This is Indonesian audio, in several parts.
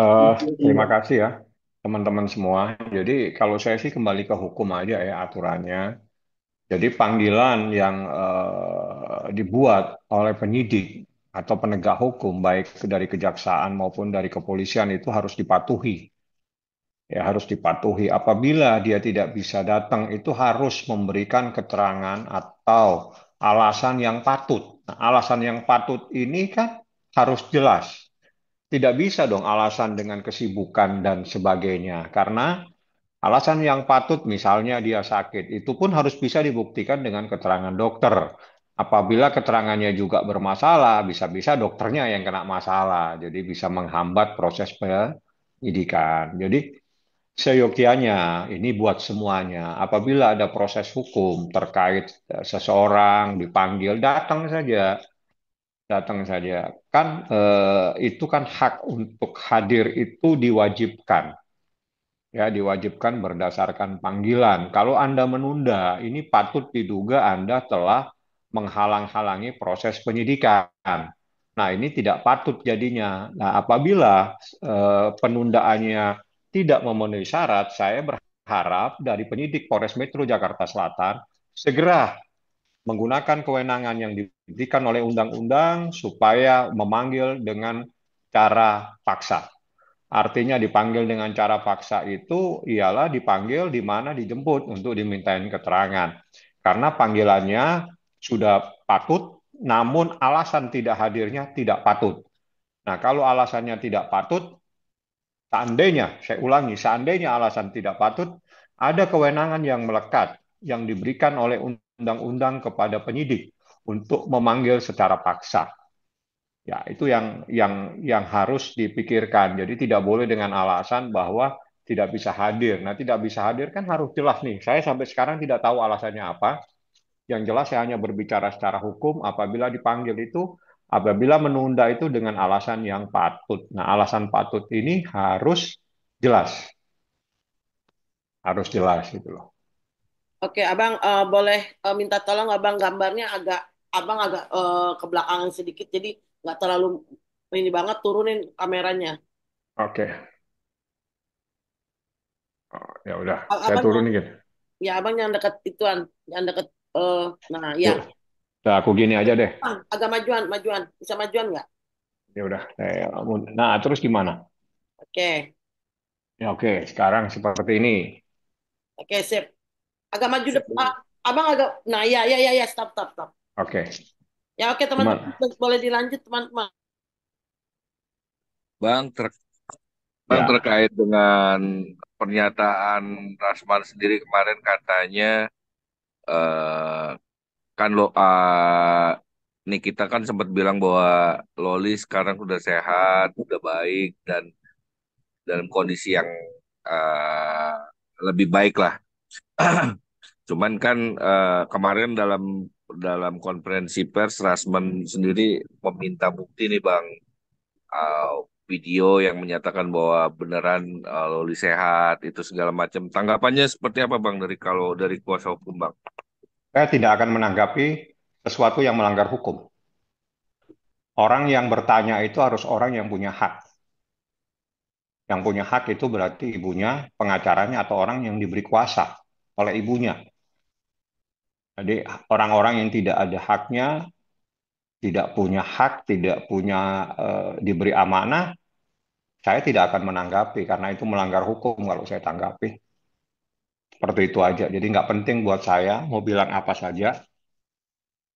Eh, Terima kasih ya teman-teman semua. Jadi kalau saya sih kembali ke hukum aja ya aturannya. Jadi panggilan yang dibuat oleh penyidik atau penegak hukum baik dari kejaksaan maupun dari kepolisian itu harus dipatuhi. Ya harus dipatuhi. Apabila dia tidak bisa datang itu harus memberikan keterangan atau alasan yang patut. Nah, alasan yang patut ini kan harus jelas. Tidak bisa dong alasan dengan kesibukan dan sebagainya. Karena alasan yang patut misalnya dia sakit, itu pun harus bisa dibuktikan dengan keterangan dokter. Apabila keterangannya juga bermasalah, bisa-bisa dokternya yang kena masalah. Jadi bisa menghambat proses penyidikan. Jadi seyogyanya ini buat semuanya. Apabila ada proses hukum terkait seseorang dipanggil, datang saja. Datang saja. Kan itu kan hak untuk hadir itu diwajibkan. Ya, diwajibkan berdasarkan panggilan. Kalau Anda menunda, ini patut diduga Anda telah menghalang-halangi proses penyidikan. Nah, ini tidak patut jadinya. Nah, apabila penundaannya tidak memenuhi syarat, saya berharap dari penyidik Polres Metro Jakarta Selatan segera menggunakan kewenangan yang diberikan oleh undang-undang supaya memanggil dengan cara paksa. Artinya dipanggil dengan cara paksa itu ialah dipanggil di mana dijemput untuk dimintain keterangan. Karena panggilannya sudah patut, namun alasan tidak hadirnya tidak patut. Nah, kalau alasannya tidak patut, seandainya, saya ulangi, seandainya alasan tidak patut, ada kewenangan yang melekat yang diberikan oleh undang-undang kepada penyidik untuk memanggil secara paksa. Ya, itu yang harus dipikirkan. Jadi tidak boleh dengan alasan bahwa tidak bisa hadir. Nah, tidak bisa hadir kan harus jelas nih. Saya sampai sekarang tidak tahu alasannya apa. Yang jelas saya hanya berbicara secara hukum apabila dipanggil itu, apabila menunda itu dengan alasan yang patut. Nah, alasan patut ini jelas, harus jelas gitu loh. Oke, Abang boleh minta tolong Abang gambarnya Abang agak ke belakang sedikit, jadi nggak terlalu ini banget turunin kameranya. Oke. Oh, ya udah, saya Abang turun yang, nih. ya Abang yang dekat ituan, yang dekat, eh, nah ya, Yuk, nah, aku gini aja deh. Bang, agak majuan, majuan, bisa majuan nggak? Ya udah, nah terus gimana? Oke, Ya oke, sekarang seperti ini. oke sip. Agak maju depan, Abang agak, nah ya ya ya ya, stop stop stop. Oke, Ya oke teman-teman, gimana? boleh dilanjut teman-teman. Bang, Bang Ya, terkait dengan pernyataan Rasman sendiri kemarin katanya eh, kan Nikita kan sempat bilang bahwa Loli sekarang sudah sehat, sudah baik dan dalam kondisi yang eh, lebih baik lah. Cuman kan kemarin dalam dalam konferensi pers Rasman sendiri meminta bukti nih Bang, uh, video yang menyatakan bahwa beneran Loli sehat itu segala macam. Tanggapannya seperti apa Bang dari kalau dari kuasa hukum Bang? saya tidak akan menanggapi sesuatu yang melanggar hukum. Orang yang bertanya itu harus orang yang punya hak. Yang punya hak itu berarti ibunya, pengacaranya, atau orang yang diberi kuasa oleh ibunya. Jadi orang-orang yang tidak ada haknya, tidak punya hak, tidak punya diberi amanah, saya tidak akan menanggapi karena itu melanggar hukum kalau saya tanggapi. Seperti itu aja. Jadi nggak penting buat saya mau bilang apa saja.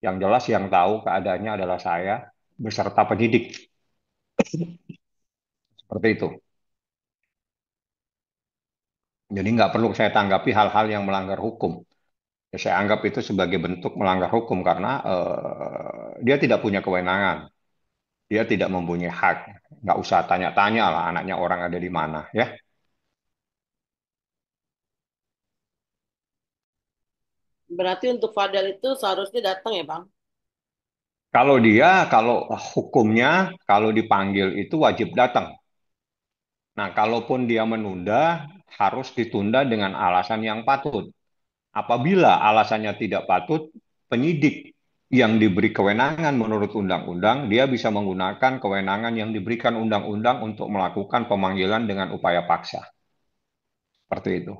Yang jelas yang tahu keadaannya adalah saya beserta penyidik. Seperti itu. Jadi nggak perlu saya tanggapi hal-hal yang melanggar hukum. Ya, saya anggap itu sebagai bentuk melanggar hukum karena dia tidak punya kewenangan. Dia tidak mempunyai hak. Nggak usah tanya-tanya lah anaknya orang ada di mana. Ya, Berarti untuk Fadel itu seharusnya datang ya Bang? kalau hukumnya, kalau dipanggil itu wajib datang. Nah, kalaupun dia menunda, harus ditunda dengan alasan yang patut. Apabila alasannya tidak patut, penyidik yang diberi kewenangan menurut undang-undang, dia bisa menggunakan kewenangan yang diberikan undang-undang untuk melakukan pemanggilan dengan upaya paksa. Seperti itu.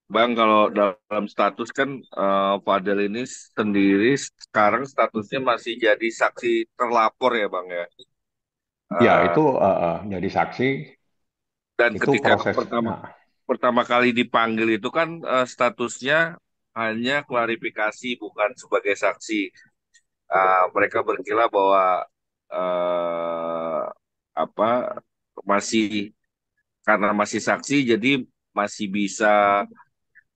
Bang, kalau dalam status kan Fadel ini sendiri sekarang statusnya masih jadi saksi terlapor ya Bang ya. Ya, Eh, itu jadi saksi, dan itu ketika proses. pertama Nah, pertama kali dipanggil itu kan statusnya hanya klarifikasi bukan sebagai saksi. Mereka berkira bahwa eh, apa masih karena masih saksi jadi masih bisa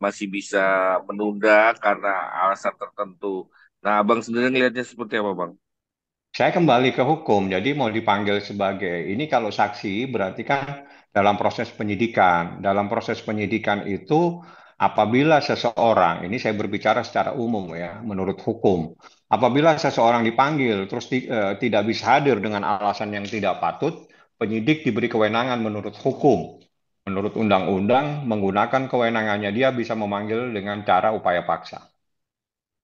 masih bisa menunda karena alasan tertentu. Nah, Abang sendiri ngelihatnya seperti apa, Bang? saya kembali ke hukum, jadi mau dipanggil sebagai ini kalau saksi berarti kan dalam proses penyidikan. Dalam proses penyidikan itu apabila seseorang, ini saya berbicara secara umum ya, menurut hukum, apabila seseorang dipanggil terus tidak bisa hadir dengan alasan yang tidak patut, penyidik diberi kewenangan menurut hukum. Menurut undang-undang, menggunakan kewenangannya dia bisa memanggil dengan cara upaya paksa.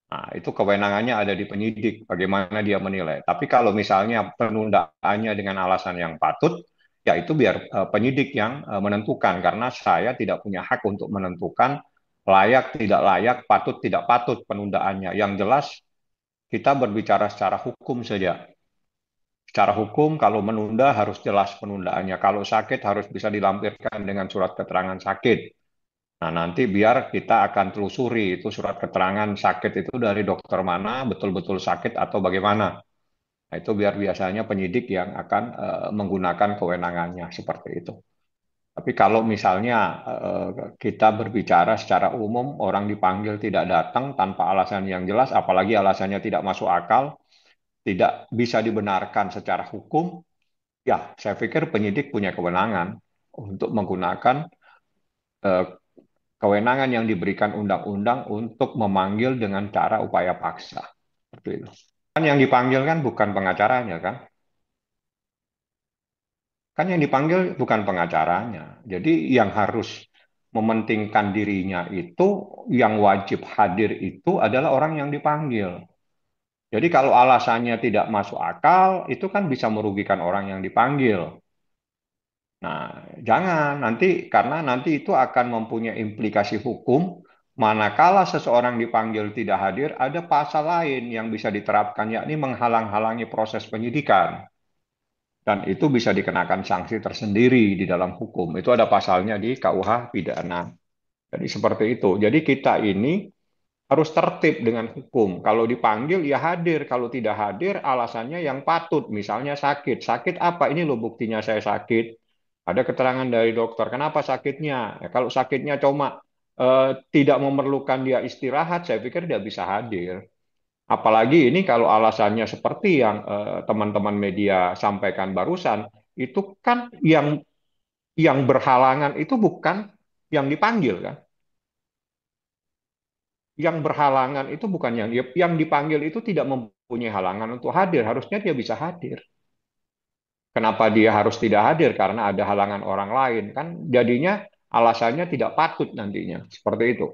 Nah, itu kewenangannya ada di penyidik, bagaimana dia menilai. Tapi kalau misalnya penundaannya dengan alasan yang patut, ya itu biar penyidik yang menentukan, karena saya tidak punya hak untuk menentukan layak, tidak layak, patut, tidak patut penundaannya. Yang jelas, kita berbicara secara hukum saja. Secara hukum, kalau menunda harus jelas penundaannya. Kalau sakit harus bisa dilampirkan dengan surat keterangan sakit. Nah, nanti biar kita akan telusuri itu surat keterangan sakit itu dari dokter mana, betul-betul sakit atau bagaimana. Nah, itu biar biasanya penyidik yang akan menggunakan kewenangannya seperti itu. Tapi kalau misalnya kita berbicara secara umum, orang dipanggil tidak datang tanpa alasan yang jelas, apalagi alasannya tidak masuk akal, tidak bisa dibenarkan secara hukum, ya saya pikir penyidik punya kewenangan untuk menggunakan eh, kewenangan yang diberikan undang-undang untuk memanggil dengan cara upaya paksa. Seperti itu. Kan yang dipanggil kan bukan pengacaranya kan? Kan yang dipanggil bukan pengacaranya. Jadi yang harus mementingkan dirinya itu, yang wajib hadir itu adalah orang yang dipanggil. Jadi kalau alasannya tidak masuk akal, itu kan bisa merugikan orang yang dipanggil. Nah, jangan nanti karena nanti itu akan mempunyai implikasi hukum. Manakala seseorang dipanggil tidak hadir, ada pasal lain yang bisa diterapkan, yakni menghalang-halangi proses penyidikan. Dan itu bisa dikenakan sanksi tersendiri di dalam hukum. Itu ada pasalnya di KUH pidana. Jadi seperti itu. Jadi kita ini harus tertib dengan hukum. Kalau dipanggil ya hadir, kalau tidak hadir alasannya yang patut, misalnya sakit. Sakit apa? Ini loh buktinya saya sakit. Ada keterangan dari dokter. Kenapa sakitnya? Ya, kalau sakitnya cuma tidak memerlukan dia istirahat, saya pikir dia bisa hadir. Apalagi ini kalau alasannya seperti yang teman-teman media sampaikan barusan, itu kan yang berhalangan itu bukan yang dipanggil kan? Yang berhalangan itu bukan yang dipanggil itu tidak mempunyai halangan untuk hadir, harusnya dia bisa hadir. Kenapa dia harus tidak hadir? Karena ada halangan orang lain kan jadinya alasannya tidak patut nantinya. Seperti itu.